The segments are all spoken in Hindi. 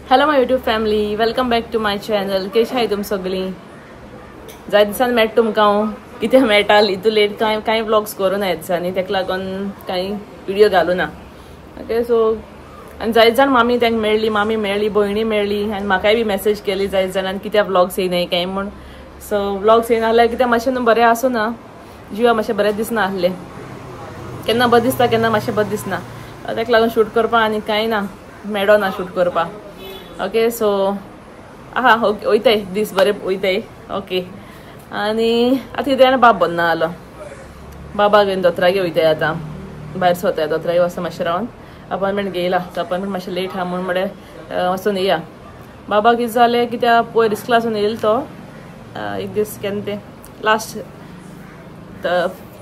Hello my YouTube family, welcome back to my channel. कशी आहे तुम सगळीं? जाय दिसान मेळटा तुमकां हांव कितें मेळटाल इतू लेट कांय व्लॉग्स करूं ना दिसांनी, तेका लागून कांय व्हिडिओ घालूं ना. ओके, सो आनी जायत जाण मामी मेळ्ळी, भयणी मेळ्ळी आनी म्हाकाय बी मेसेज केली जायत जाणांनी कित्याक व्लॉग्स येयनाय काय म्हूण. सो व्लॉग्स येयना जाल्यार कित्याक मातशें न्हू बरें आसूं ना, जिवा मातशें बरें दिसना आहलें. केन्ना बरें दिसता केन्ना मातशें बरें दिसना, तेका लागून शूट करपा आनी कांय ना मेळो ना शूट करपा. ओके, सो ओके वयताय दीस बरें वयताय. ओके, आनी आतां कितें जाणा बाब बरो ना जालो. बाबाक घेवन दोतोरागेर वयताय आतां, भायर सोताय दोतोरागेर वचून मातशें रावन. अपॉयंटमेंट घेयला, अपॉयंटमेंट मातशें लेट आहा म्हूण म्हळ्यार वचून येया. बाबाक कितें जालें कित्याक पयर रिस्क्लासून येयलो तो एक दीस केन्ना तें लास्ट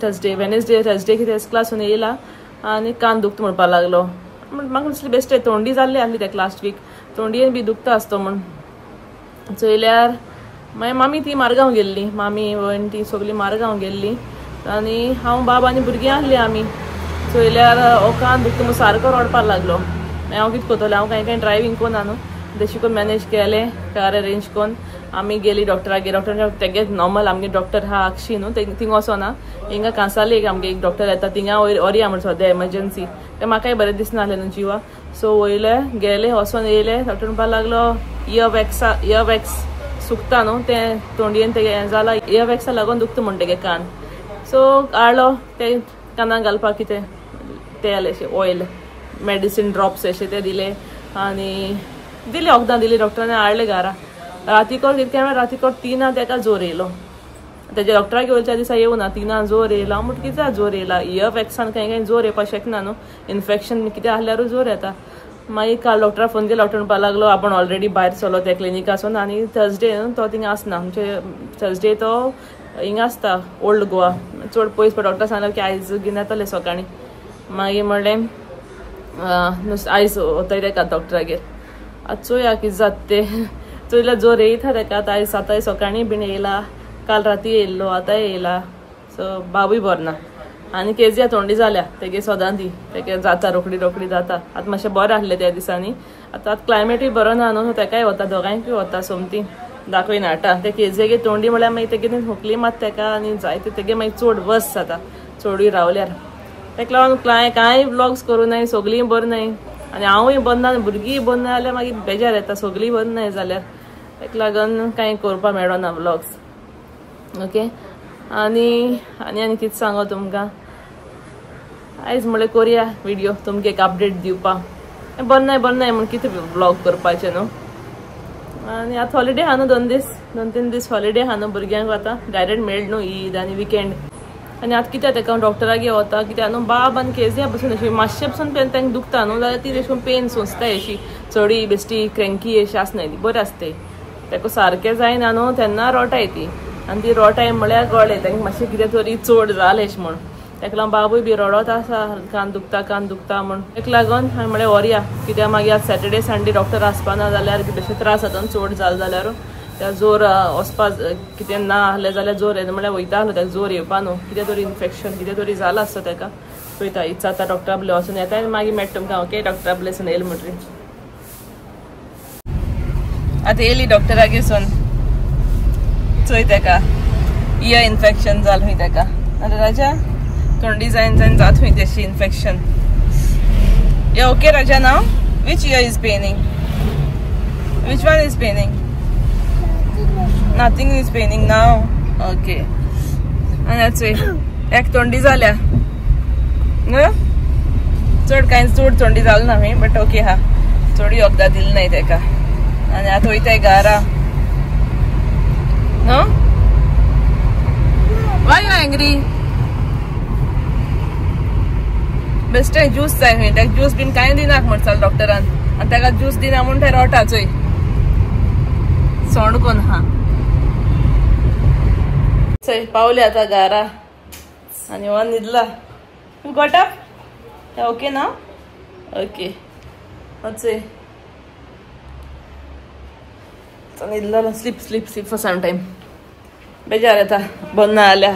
थर्सडे कितें रिस्क्लासून येयला आनी कान दुखता म्हणपा लागलो. म्हाका दिसलें बेश्टें तोंडी जाल्ली आहली तेका लास्ट वीक, तोंडयेन बी दुखता आसतो म्हूण. चोयल्यार मागीर मामी ती मारगांव गेल्ली, मामी वयन ती सगळीं मारगांव गेल्ली आनी हांव बाब आनी भुरगीं आहलीं आमी. चोयल्यार हो कान दुखता म्हूण सारको रडपाक लागलो. मागीर हांव कितें कोत्तोलें, हांव कांय ड्रायवींग कोन्ना न्हू, तशें करून मॅनेज केलें, कार अरेंज करून आमी गेली डॉक्टरागेर. डॉक्टर तेगे नॉर्मल आमगे डॉक्टर आहा अक्षी न्हू, थिंग वचोना. हिंगा कांसाले एक आमगे एक डॉक्टर येता, थिंगा व्हरया म्हूण सद्या एमर्जन्सी. तें म्हाकाय बरें दिसना आहलें न्हू जिवा. सो वयले गेले, वचोन येयले. डॉक्टर म्हणपा लागलो इयर वॅक्स सुकता न्हू, तें तोंडयेन तेगे हें जालां, इयर वॅक्सा लागून दुखता म्हूण तेगे कान. सो हाडलो ते कानाक घालपाक कितें तेल अशें ऑयल मेडिसीन ड्रॉप्स अशें ते दिले आनी दिले वखदां दिली डॉक्टरान. हाडले घरा. रातीकोर कितें रातीकोर 3 तेका जोर येयलो. तेजे डॉक्टराक वयच्या दिसा येवना, 3 जोर येयला. हांव म्हणटा कित्याक जोर येयला, इयर वॅक्सान कांय जोर येवपाक शकना न्हू, इन्फेक्शन कितें आहल्यारूच जोर येता. मागीर काल डॉक्टराक फोन केलो. डॉक्टर म्हणपा लागलो आपण ऑलरेडी भायर चलो त्या क्लिनिकासून आनी थर्सडे तो थिंगा आसना, म्हणजे थर्सडे तो हिंगा आसता ओल्ड गोवा, चड पयस. डॉक्टर सांगलो की आयज घेवन येतले सकाळीं. मागीर म्हणलें आयज वताय तेका डॉक्टरागेर. आतां चोया कितें जाता तें. चोयल्यार जोर येयता तेका. आतां आयज आतां सकाळीं बीन येयला, काल राती येयल्लो, आतां येयला. सो बाबूय बरो ना आनी केजिया तोंडी जाल्या तेगे सोदां ती तेगे जाता रोखडी जाता. आतां मातशें बरें आहलें त्या दिसांनी. आतां क्लायमेटूय बरो ना न्हू, तेकाय वता, दोगांयकूय वता सोमती दाखयन हाडटा. ते केजियागे तोंडी म्हळ्यार मागीर तेगे खोकली मात तेका आनी जायते तेगे मागीर चड वस जाता चडूय रावल्यार. तेका लागून कांय व्लॉग्स करूं नाय, सगळीं बरीं नाय आनी हांवूय बरें ना, भुरगीं बरीं ना जाल्यार मागीर बेजार येता. सगळीं बरीं नाय जाल्यार तेका लागून कांय करपा मेळो ना व्लॉग्स. ओके, आनी कितें सांगो तुमकां. आयज म्हळ्यार कोरया व्हिडिओ तुमकां एक अपडेट दिवपाक. बरें नाय म्हूण कितें व्लॉग करपाचें न्हू. आनी आतां हॉलिडे आहा न्हू, 2-3 दीस हॉलिडे आहा न्हू भुरग्यांक. आतां डायरेक्ट मेळ्ळ न्हू ईद आनी विकेंड. आनी आतां कित्याक तेका हांव डॉक्टरागेर वता, कित्याक न्हू बाब आनी केजिया बसून अशी मातशें पसून तांकां दुखता न्हू जाल्यार ती अशी पेन सोंसताय अशी चडी बेश्टी क्रँकी अशी आसनाय ती बरी आसताय. तेका सारकें जायना न्हू तेन्ना रोटाय ती आनी ती रोटाय म्हळ्यार कळ्ळें तांकां मातशें कितें तरी चड जालें अशें म्हूण. तेका लागून बाबूय बी रडत आसा, कान दुखता म्हूण. तेका लागून हांवें म्हळें व्हरया, कित्याक मागीर आज सॅटर्डे संडे डॉक्टर आसपाना जाल्यार बेश्टे त्रास जाता चड जालें जाल्यार. त्या जोर वचपाक कितें ना आहलें जाल्यार जोर येता म्हळ्यार वयता आहलो तेका जोर येवपा न्हू, कितें तरी इन्फेक्शन कितें तरी जालां आसता तेका. पळयता इच आतां डॉक्टरा बले वचून येता आनी मागीर मेळटा तुमकां. ओके, डॉक्टरा बलेसून येयलें म्हणटरी आतां येयली डॉक्टरागेरसून. चोय तेका इयर इन्फेक्शन जालें खंय तेका. आतां राजा तोंडी जायन जात खंय तेशी इन्फेक्शन. या okay Raja now which year is Penning, which one is Penning? Nothing is paining now. Okay. And that's it. एक तोंडी जाल्या न्हू, चड कांय चड तोंडी जाल ना मी, बट ओके हा चड वखदां दिली नाय तेका. आनी आतां वयताय घरा न्हू. वाय यू एंग्री? बेश्टे ज्यूस जाय खंय तेका. ज्यूस बीन कांय दिनाक म्हणटा डॉक्टरान. आनी तेका ज्यूस दिना म्हूण ते रोटा चोय सोंड कोन हा. चल पावले आता घरा आनी वन न्हिदला. You got up? ओके ना? ओके, चल न्हिदला. Sleep for some time. बेजार येता बंद ना जाल्यार.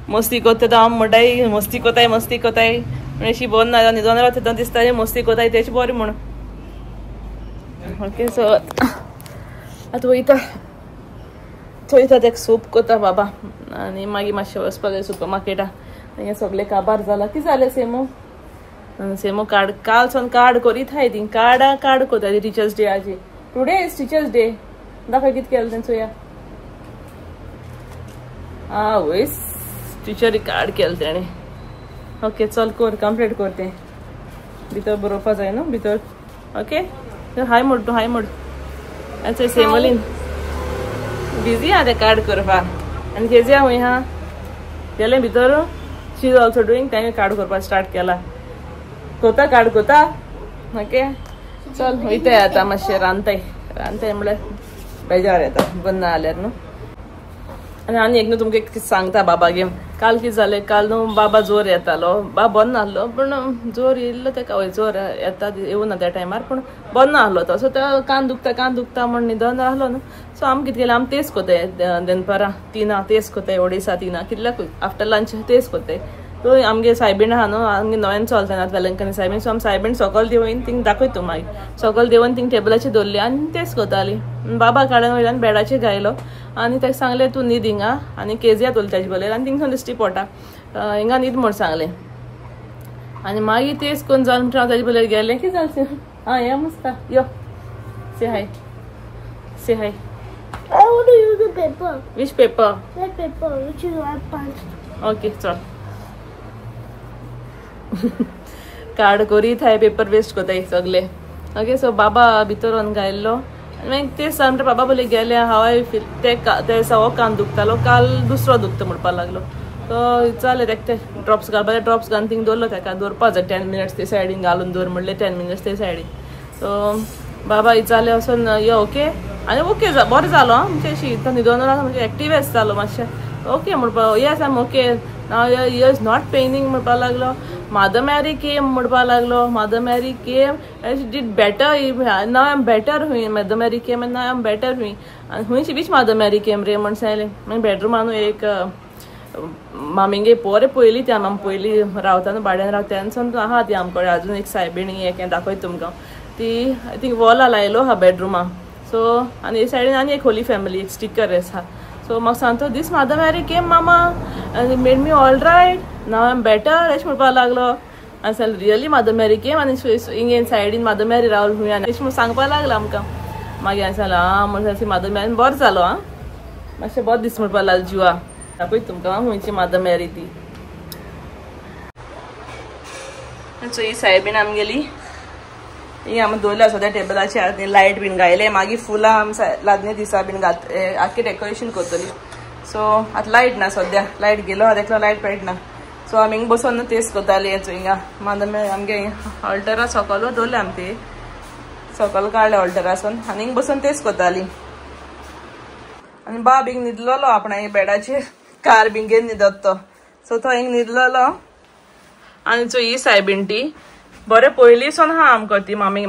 मस्ती कोत्ता हांव म्हणटाय मस्ती कोताय अशी बंद ना न्हिदोन रावता दिसता मस्ती कोताय तेची बरी म्हूण. ओके सो आतां वयता थंय तेका सूप कोता बाबा आनी मागीर मातशें वचपाक जाय सुपर मार्केटा थंय सगळें काबार जाला कितें जालें सेमो सेमो कार्ड काल सोन कार्ड करीत हाय ती कार्ड कोता टिचर्स डे आजी टुडे इज टिचर्स डे दाखय कितें केलें तें चोया वयस टिचरी कार्ड केलें तेणें ओके चल कोर कंप्लीट कोर तें भितर बरोवपा जाय न्हू भितर ओके हाय मोड तूं हाय मोड आनी सेमोलीन बिजी आहा तें कार्ड करपाक आनी केजी हांव हा गेलें भितर शी इज ऑल्सो डुईंग तेणें कार्ड करपाक स्टार्ट केला कोता कार्ड कोता ओके चल वयताय आतां मातशें रांदताय म्हळ्यार बेजार येता बंद जाल्यार न्हू आनी एक न्हू तुमकां कितें सांगता बाबा गेम काल कितें जालें काल न्हू बाबा जोर येतालो बाबा बंद नासलो पूण जोर येयल्लो तेका वय जोर येता येवना त्या टायमार पूण बंद नासलो तो सो तो कान दुखता म्हण न्हिदोन रावलो न्हू सो आमी कितें केलें आमी तेच कोताय दनपारां 3 तेच कोताय ओडेसा 3 कितल्याक आफ्टर लंच तेच कोताय तो आमगे सायबीण आहा न्हू आमगे नव्यान चलता ना वेलंकनी सायबीण सो आमी सायबीण सकाळ देवून थिंग दाखयत तूं मागीर सकाळ देवून थिंग टेबलाचेर दवरली आनी तेच कोताली बाबा काडून वयलो आनी बेडाचेर घायलो आनी ताका सांगलें तूं न्हीद हिंगा आनी केजिया तोल तेजे बोलेर आनी थिंगसून दिश्टी पडटा हिंगा न्हीद म्हूण सांगलें आनी मागीर तेच कोन्न जावन म्हणटा हांव तेजे बोलेर गेलें कितें जालें या मस्ता यो से हाय I want to use the paper. Which paper? That paper, which is I punched. Okay, चल कार्ड करीत हाय पेपर वेस्ट कोताय सगळे ओके सो बाबा भितर व्हरून गायल्लो आनी मागीर तेच म्हणटा बाबा बोले गेले हांव आय फील ते सवो कान दुखतालो काल दुसरो दुखता म्हणपाक लागलो तो जालें तेका ते ड्रॉप्स घालपाक ड्रॉप्स घालून थिंग दवरलो तेका दवरपा जाय 10 मिनिट्स ते सायडीन घालून दवर म्हणलें 10 मिनिट्स ते सायडीन सो बाबा जालें वचून यो ओके आनी ओके बरें जालो म्हणजे अशी तो न्हिदोन रावलो म्हणजे एक्टिवेस्ट जालो मातशें ओके म्हणपा yes um okay now you is not paining म्हणपाक लागलो मदर मॅरी केम म्हणपाक लागलो mother Mary came she did better now I am better हुई mother Mary came now I am better हुई आनी हुंयची बीच मदर मॅरी केम रे म्हण सांगलें मागीर बेडरुमान एक मामिंगे पोरे पयली ती आमी पयली रावता न्हू भाड्यान रावता तेन्ना आहा ती आमकडे आजून एक सायबीण हें दाखयता तुमकां ती आय थिंक वॉला लायलो हा बेडरुमा सो आनी हे सायडीन आनी एक होली फॅमिली एक स्टिकर आसा सो म्हाका सांगतो दीस मदर मॅरी केम मामा आनी made me all right now I am better अशें म्हणपाक लागलो आनी सांगलें रियली मदर मॅरी केम आनी हिंगे सायडीन मदर मॅरी रावल हुंय आनी अशें म्हूण सांगपाक लागलो आमकां मागीर हांवें सांगलें म्हणून मदर मॅरी बरो जालो मातशें बरो दीस म्हणपाक लागलो जिवा दाखयता तुमकां हुंयची मदर मॅरी ती सो ही सायबीण आमगेली ही आमी दवरल्या सद्या टेबलाचेर लायट बीन घायले मागीर फुलां आमी लादने दिसा बीन आख्खी डेकोरेशन करतली सो आतां लायट ना सद्या लायट गेलो देखलो लायट पेटना सो आमी हिंग बसून तेच करताली हिंगा मागीर आमगे ऑल्टरा सकलो दवरले आमी ते सकल काडले ऑल्टरासून आनी हिंग बसून तेच करताली आनी बाब हिंग न्हिदलोलो आपणा बेडाचेर कार बीन घेवन न्हिदत तो सो तो हिंग न्हिदलोलो आनी सो ही सायबीण ती बरें पयलींसून आहा आमकां ती मामी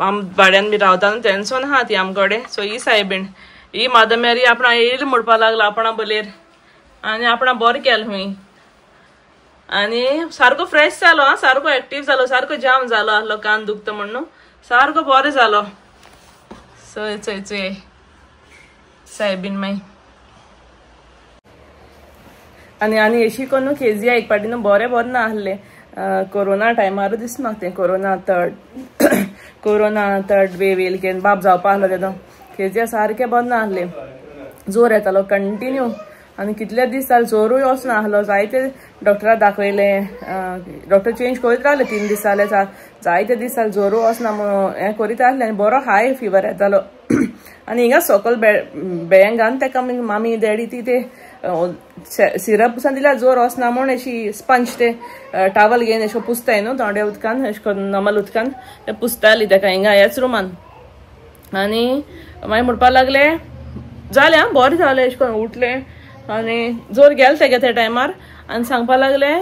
आम भाड्यान बी रावता न्हू तेन्सून आहा ती आमकडे सो ही सायबीण ही मदर मॅरी आपणा येयली म्हणपाक लागलो आपणा बोलेर आनी आपणा बरें केलें हुंय आनी सारको फ्रेश जालो सारको एक्टीव जालो सारको जाम जालो आसलो कान दुखता म्हण न्हू सारको बरें जालो सो चोय सायबीण मागीर आनी अशी करून केजिया एक पाटी न्हू बरें ना आसलें कोरोना टायमार दिस म्हाका तें कोरोना थर्ड वेव येयली केन्ना बाब जावपा आसलो तेदो केजिया सारकें बरें ना आसलें जोर येतालो कंटिन्यू आनी कितले दीस जाले जोरूय वचना आसलो जायते डॉक्टराक दाखयलें डॉक्टर चेंज करीत रावले 3 दीस जाले जायते दीस जाले जोरू वचना म्हणून हें करीत आसलें आनी बरो हाय फिवर येतालो आनी हिंगा सकल बेंग घालून तेका मामी डॅडी ती ते सिरप पसून दिल्यार जोर वचना म्हूण अशी स्पंज ते टावल घेवन अशें पुसताय न्हू थोड्या उदकान अशें करून नॉर्मल उदकान ते पुसताली तेका हिंगा ह्याच रुमान आनी मागीर म्हणपाक लागले जालें आं बरें जालें अशें करून उठलें आनी जोर गेले तेगे त्या टायमार आनी सांगपाक लागले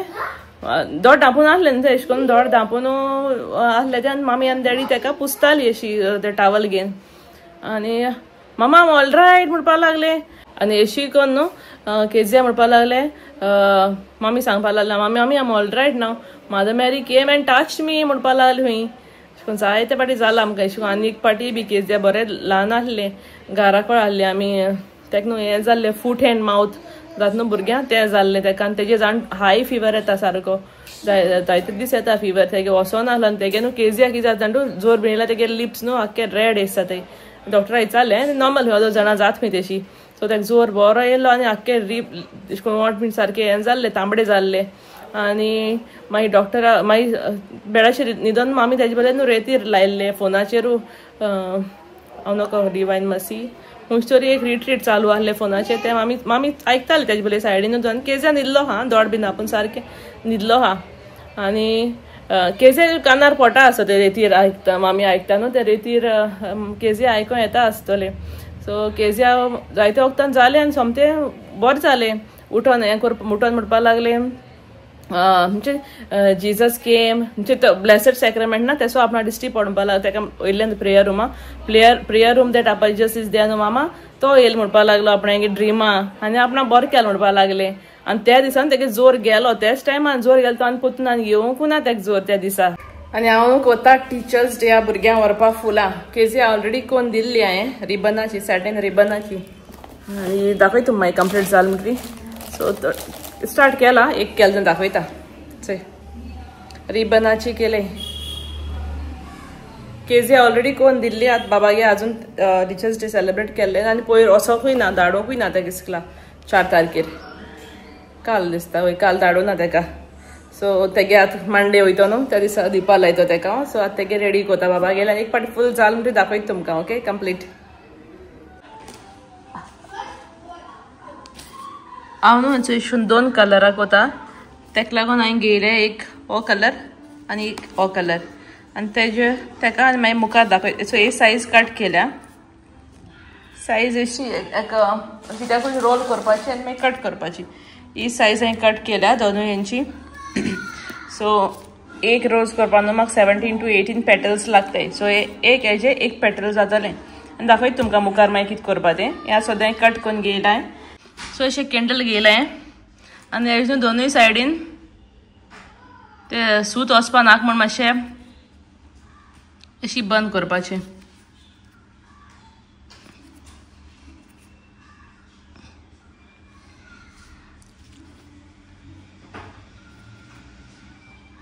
दोड धांपून आसलें न्ही ते अशें करून दोड धांपून आसलें ते आनी मामी आनी डॅडी तेका पुसताली अशी ते टावल घेवन आनी मामा ऑल रायट म्हणपाक लागले आनी अशी करून न्हू केजिया म्हणपाक लागले मामी सांगपाक लागले मामी I'm all right now Mother Mary came and touch me म्हणपाक लागले हुंय पूण जायते पाटी जाला आमकां अशें करून आनी एक पाटी बी केस दे बरें ल्हान आसलें घरा कडेन आसलें आमी तेका न्हू हें जाल्लें फूट हँड मावथ जाता न्हू भुरग्यां तें जाल्लें तेका आनी तेजे जाण हाय फिवर येता सारको जायते दीस येता फिवर तेगे वचोन आसलो आनी तेगे न्हू केजिया कितें जाता जाणा जोर भियेला तेगे लिप्स न्हू आख्खे रेड येता ते डॉक्टरा विचारलें नॉर्मल ह्यो जाणा जाता खंय तेशी सो तेका जोर बरो येयलो आनी आख्खे रीप अशें करून वोट बीन सारकें हें जाल्लें तांबडें जाल्लें आनी मागीर डॉक्टरा मागीर बेडाचेर न्हिदोन आमी तेजे बरें न्हू रेतीर लायल्लें फोनाचेरू हांव नोको डिवायन मसी खंयच तरी एक रिट्रीट चालू आहलें फोनाचेर तें मामी आयकतालें तेजे बरें सायडीनूच आनी केज्या न्हिदलो हा दोड बीन आपूण सारकें न्हिदलो हा आनी केजे कानार पोटा आसता ते रेतीर आयकता मामी आयकता न्हू ते रेतीर केजे आयकों येता आसतलें सो केज्या जायते वखतान जालें आनी सोमतें बरें जालें उठोन हें उठोन म्हणपाक लागलें म्हणजे जिजस केम म्हणजे तो ब्लेसड सॅक्रेमेंट ना तेसो आपणा दिश्टी पडपा लागलो तेका वयल्यान prayer Ruma prayer room that आपा जिजस इज देर न्हू मामा तो येयलो म्हणपा लागलो आपणागे ड्रिमा आनी आपणा बरें केलें म्हणपा लागलें आनी त्या दिसान तेगे जोर गेलो तेच टायमान जोर गेलो तो आनी पुतना आनी घेवंकू ना तेका जोर त्या दिसा आनी हांव कोता टिचर्स डे भुरग्यांक व्हरपा फुलां केजी ऑलरेडी कोण दिल्ली हांवें रिबनाची सॅटीन रिबनाची आनी दाखय तूं मागीर कंप्लीट जालें म्हणटी सो स्टार्ट केला एक केलें दाखयता चय रिबनाची केले केजी ऑलरेडी कोण दिल्ली आतां बाबागे आजून टिचर्स डे सेलिब्रेट केल्लें आनी पयर वचोकूय ना धाडोकूय ना तेका इस्कुला 4 तारखेर काल दिसता वय काल धाडूं ना तेका सो तेगे आतां मंडे वयतो न्हू त्या दिसा दिवपा लायतो तेका सो आतां तेगे रेडी कोता बाबा गेले एक पाटी फूल जाल म्हणटी दाखयता तुमकां ओके कंप्लीट हांव न्हू हेचो 2 कलराक कोता तेका लागून हांवें घेयले एक हो कलर आनी एक हो कलर आनी तेका आनी मागीर मुखार दाखय सो हे सायज कट केल्या सायज अशी कित्याकूच रोल करपाची आनी मागीर कट करपाची ही सायज हांवें कट केल्या दोनूय हेंची सो एक रोज करपा न्हू म्हाका 17 to 18 पेटल्स लागताय सो एक हेजे एक पेटल जातलें आनी दाखयता तुमकां मुखार मागीर कितें करपा तें ह्या सद्या कट करून घेयलां सो अशें कॅन्डल घेयलें आनी हेजे दोनूय सायडीन ते सूत वचपा नाका म्हण मातशें अशी बंद करपाचें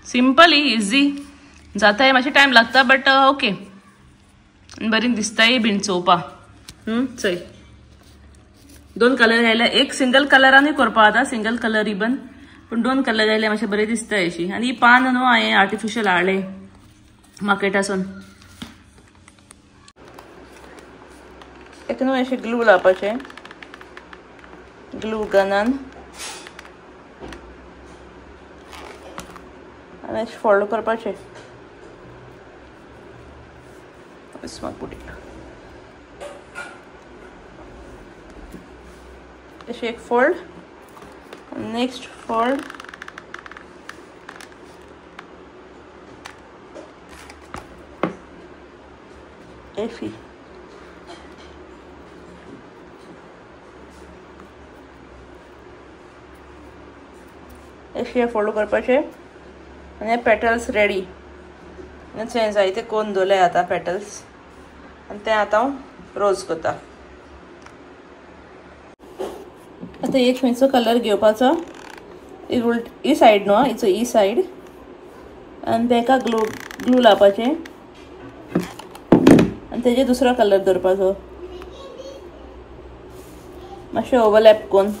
सिंपली इजी जाताय मातशें टायम लागता बट ओके बरी दिसताय बीन चोवपा चय 2 कलर आयले एक सिंगल कलरानूय करपा जाता सिंगल कलर रिबन पूण 2 कलर आयले मातशें बरें दिसताय अशी आनी ही पान न्हू हांवें आर्टिफिशियल हाडलें मार्केटासून एक न्हू अशें ग्लू लावपाचें ग्लू गनान आनी अशें फोल्ड करपाचें अशें एक फोल्ड नेक्स्ट फोल्ड एफी अशें फोल्ड करपाचें आनी पेटल्स रेडी चेंज जायते कोण दवरले आतां पेटल्स आनी ते आतां हांव रोज करता आतां एक खंयचो कलर घेवपाचो ही सायड न्हू हिचो ही सायड आनी तेका ग्लू लावपाचें आनी तेजे दुसरो कलर दवरपाचो मातशें ओवरलॅप कोन्न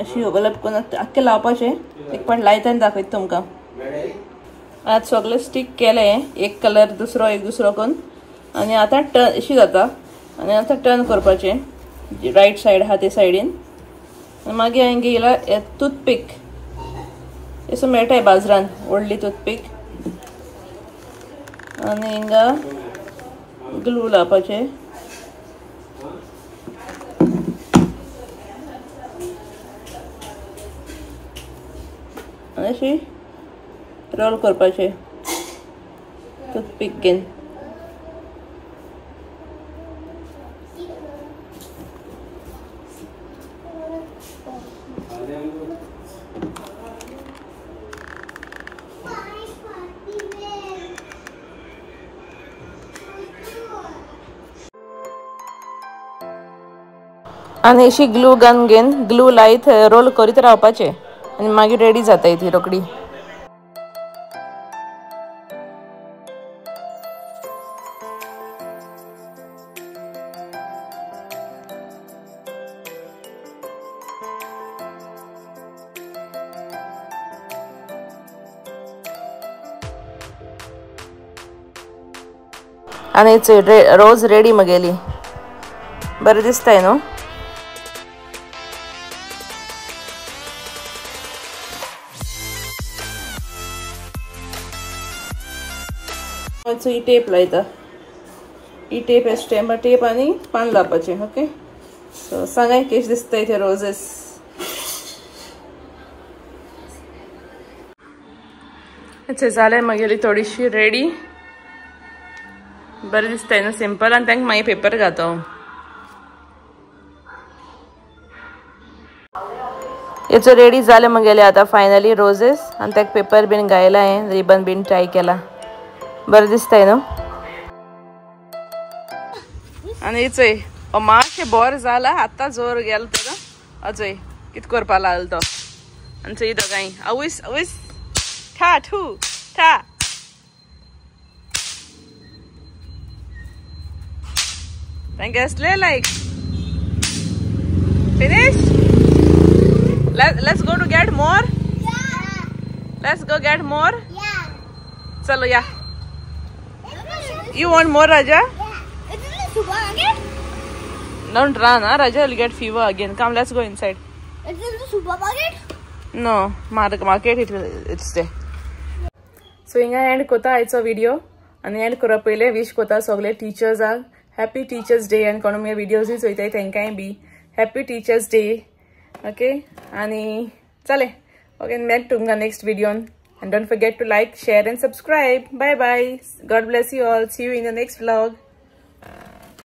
अशी ओवरलॅप करून आख्खें लावपाचें एक पाट लायता आनी दाखयता तुमकां आतां सगळें स्टीक केलें एक कलर दुसरो एक दुसरो करून आनी आतां टर्न अशी जाता आनी आतां टर्न करपाचें रायट सायड आहा ते सायडीन मागीर हांवें घेयला टूथपीक असो मेळटाय बाजारान व्हडली टूथपीक आनी हिंगा ग्लू लावपाचें आनी अशी रोल करपाचें Toothpick again. आणि अशी ग्लू गन घेन ग्लू लायत रोल करीत रावपाचे आणि मागीर रेडी जाता ती रोकडी. आणि रोज रेडी मगेली बरें दिसताय न्हू. ही टेप लायता. ही टेप एस्टेम टेप आनी पान लावपाचे. ओके सो सांगाय केश दिसताय ते रोजेस. जालें मागेली थोडीशी रेडी. बरें दिसताय न्हू सिंपल. आनी तांकां मागीर पेपर घातो. हेचो रेडी जालें मगेले आतां फायनली रोजेस. आनी ताका पेपर बीन घायला हांवें रिबन बीन ट्राय केला. बरें दिसताय न्हू. आनी चोय मातशें बोर जाला आतां जोर गेलो तेका. अजय कित करपा लागलो तो. आनी चोय दोगांय आवयस आवयस ठा ठू ठा. तांकां असले लायक finish. Let's go to get more. Yeah. Let's go get more. Yeah. Chalo yeah. You want more, Raja? Yeah. Isn't it super again? Don't run, huh? Raja will get fever again. Come, let's go inside. Isn't it supermarket? No, market it stay. So hinga end kota आयचो व्हिडिओ. आनी एंड करप पयले विश कोता सगळे टीचर्साक हॅपी टीचर्स डे. आनी कोण मुगे व्हिडिओज चोयताय तांकांय be happy teachers day. Okay आणि चले ओके मेट तुमकां next व्हिडिओन. And don't forget to like, share and subscribe. Bye bye. God bless you all. See you in the next vlog.